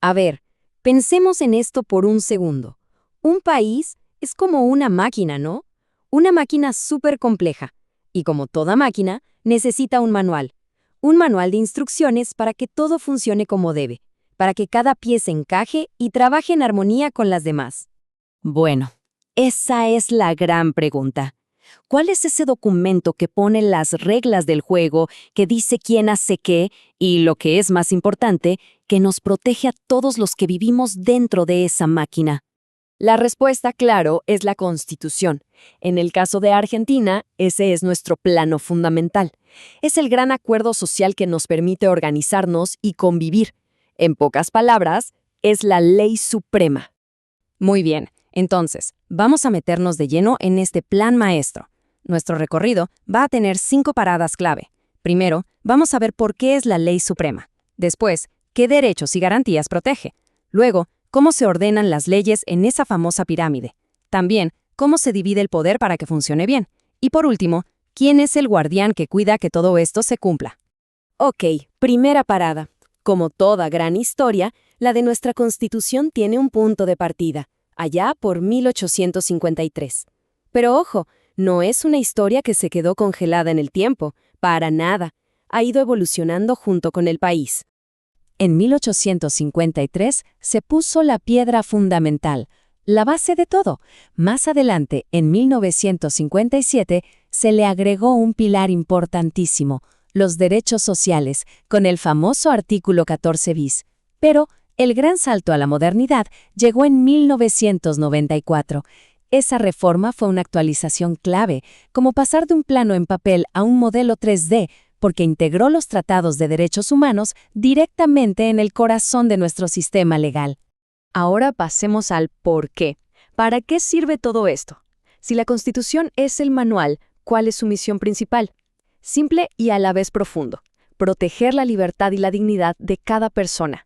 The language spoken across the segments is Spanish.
A ver, pensemos en esto por un segundo. Un país es como una máquina, ¿no? Una máquina súper compleja. Y como toda máquina, necesita un manual. Un manual de instrucciones para que todo funcione como debe, para que cada pieza encaje y trabaje en armonía con las demás. Bueno, esa es la gran pregunta. ¿Cuál es ese documento que pone las reglas del juego, que dice quién hace qué y, lo que es más importante, que nos protege a todos los que vivimos dentro de esa máquina? La respuesta, claro, es la Constitución. En el caso de Argentina, ese es nuestro plano fundamental. Es el gran acuerdo social que nos permite organizarnos y convivir. En pocas palabras, es la ley suprema. Muy bien, entonces, vamos a meternos de lleno en este plan maestro. Nuestro recorrido va a tener 5 paradas clave. Primero, vamos a ver por qué es la ley suprema. Después, qué derechos y garantías protege. Luego, cómo se ordenan las leyes en esa famosa pirámide. También, cómo se divide el poder para que funcione bien. Y por último, quién es el guardián que cuida que todo esto se cumpla. Ok, primera parada. Como toda gran historia, la de nuestra Constitución tiene un punto de partida, allá por 1853. Pero ojo, no es una historia que se quedó congelada en el tiempo, para nada. Ha ido evolucionando junto con el país. En 1853 se puso la piedra fundamental, la base de todo. Más adelante, en 1957, se le agregó un pilar importantísimo, los derechos sociales, con el famoso artículo 14 bis. Pero el gran salto a la modernidad llegó en 1994. Esa reforma fue una actualización clave, como pasar de un plano en papel a un modelo 3D, porque integró los tratados de derechos humanos directamente en el corazón de nuestro sistema legal. Ahora pasemos al por qué. ¿Para qué sirve todo esto? Si la Constitución es el manual, ¿cuál es su misión principal? Simple y a la vez profundo: proteger la libertad y la dignidad de cada persona.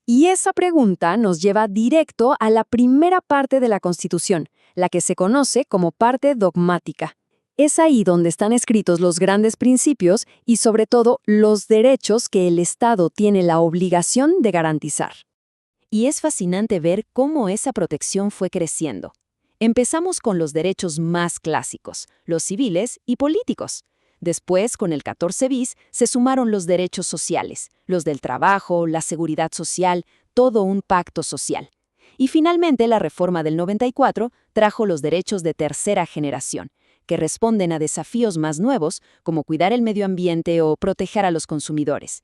Y esa pregunta nos lleva directo a la primera parte de la Constitución, la que se conoce como parte dogmática. Es ahí donde están escritos los grandes principios y, sobre todo, los derechos que el Estado tiene la obligación de garantizar. Y es fascinante ver cómo esa protección fue creciendo. Empezamos con los derechos más clásicos, los civiles y políticos. Después, con el 14 bis, se sumaron los derechos sociales, los del trabajo, la seguridad social, todo un pacto social. Y finalmente, la reforma del 94 trajo los derechos de tercera generación, que responden a desafíos más nuevos, como cuidar el medio ambiente o proteger a los consumidores.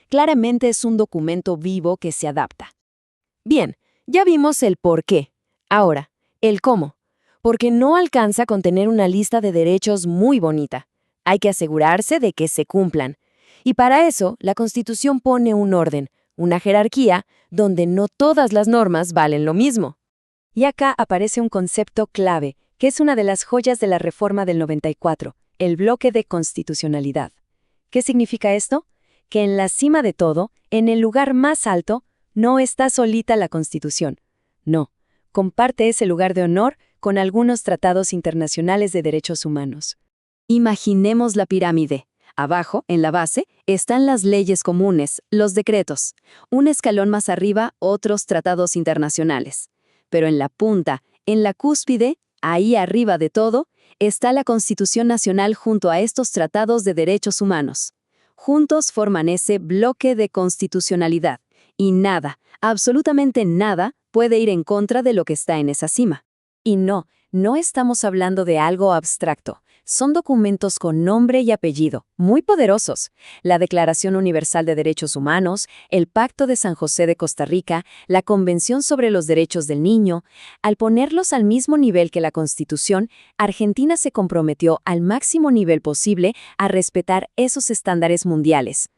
Claramente es un documento vivo que se adapta. Bien, ya vimos el por qué. Ahora, el cómo. Porque no alcanza con tener una lista de derechos muy bonita. Hay que asegurarse de que se cumplan. Y para eso, la Constitución pone un orden, una jerarquía, donde no todas las normas valen lo mismo. Y acá aparece un concepto clave, que es una de las joyas de la reforma del 94, el bloque de constitucionalidad. ¿Qué significa esto? Que en la cima de todo, en el lugar más alto, no está solita la Constitución. No, comparte ese lugar de honor con algunos tratados internacionales de derechos humanos. Imaginemos la pirámide. Abajo, en la base, están las leyes comunes, los decretos. Un escalón más arriba, otros tratados internacionales. Pero en la punta, en la cúspide, ahí arriba de todo, está la Constitución Nacional junto a estos tratados de derechos humanos. Juntos forman ese bloque de constitucionalidad. Y nada, absolutamente nada, puede ir en contra de lo que está en esa cima. Y no estamos hablando de algo abstracto. Son documentos con nombre y apellido, muy poderosos. La Declaración Universal de Derechos Humanos, el Pacto de San José de Costa Rica, la Convención sobre los Derechos del Niño. Al ponerlos al mismo nivel que la Constitución, Argentina se comprometió al máximo nivel posible a respetar esos estándares mundiales.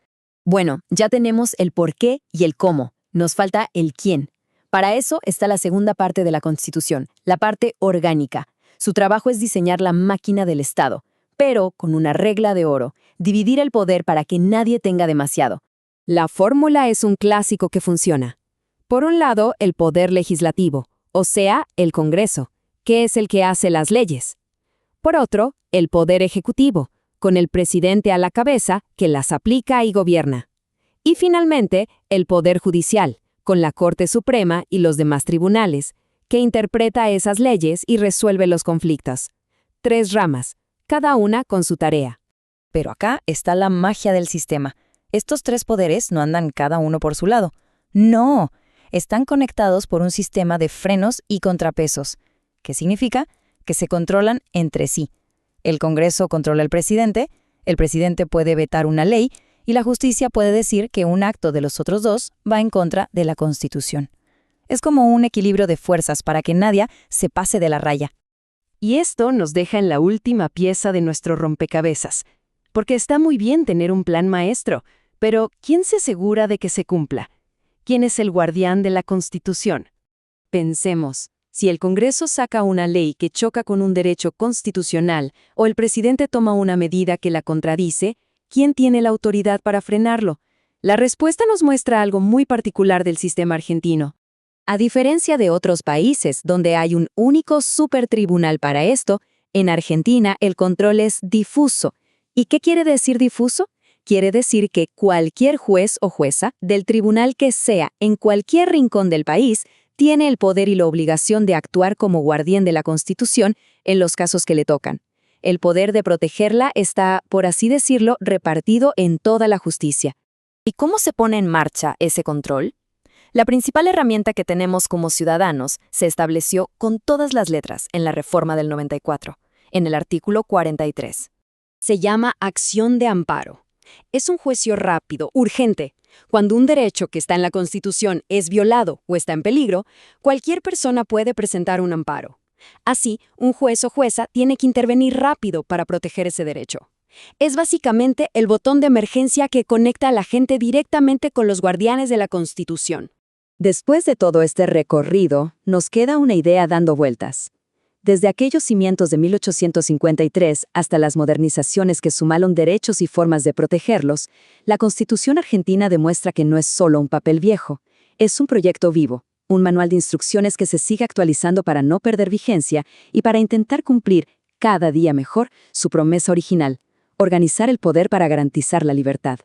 Bueno, ya tenemos el por qué y el cómo. Nos falta el quién. Para eso está la segunda parte de la Constitución, la parte orgánica. Su trabajo es diseñar la máquina del Estado, pero con una regla de oro: dividir el poder para que nadie tenga demasiado. La fórmula es un clásico que funciona. Por un lado, el poder legislativo, o sea, el Congreso, que es el que hace las leyes. Por otro, el poder ejecutivo, con el presidente a la cabeza, que las aplica y gobierna. Y finalmente, el poder judicial, con la Corte Suprema y los demás tribunales, que interpreta esas leyes y resuelve los conflictos. 3 ramas, cada una con su tarea. Pero acá está la magia del sistema. Estos 3 poderes no andan cada uno por su lado. No, están conectados por un sistema de frenos y contrapesos. ¿Qué significa? Que se controlan entre sí. El Congreso controla al presidente, el presidente puede vetar una ley y la justicia puede decir que un acto de los otros 2 va en contra de la Constitución. Es como un equilibrio de fuerzas para que nadie se pase de la raya. Y esto nos deja en la última pieza de nuestro rompecabezas. Porque está muy bien tener un plan maestro, pero ¿quién se asegura de que se cumpla? ¿Quién es el guardián de la Constitución? Pensemos, si el Congreso saca una ley que choca con un derecho constitucional o el presidente toma una medida que la contradice, ¿quién tiene la autoridad para frenarlo? La respuesta nos muestra algo muy particular del sistema argentino. A diferencia de otros países donde hay un único supertribunal para esto, en Argentina el control es difuso. ¿Y qué quiere decir difuso? Quiere decir que cualquier juez o jueza del tribunal que sea en cualquier rincón del país tiene el poder y la obligación de actuar como guardián de la Constitución en los casos que le tocan. El poder de protegerla está, por así decirlo, repartido en toda la justicia. ¿Y cómo se pone en marcha ese control? La principal herramienta que tenemos como ciudadanos se estableció con todas las letras en la Reforma del 94, en el artículo 43. Se llama acción de amparo. Es un juicio rápido, urgente. Cuando un derecho que está en la Constitución es violado o está en peligro, cualquier persona puede presentar un amparo. Así, un juez o jueza tiene que intervenir rápido para proteger ese derecho. Es básicamente el botón de emergencia que conecta a la gente directamente con los guardianes de la Constitución. Después de todo este recorrido, nos queda una idea dando vueltas. Desde aquellos cimientos de 1853 hasta las modernizaciones que sumaron derechos y formas de protegerlos, la Constitución argentina demuestra que no es solo un papel viejo, es un proyecto vivo, un manual de instrucciones que se sigue actualizando para no perder vigencia y para intentar cumplir, cada día mejor, su promesa original: organizar el poder para garantizar la libertad.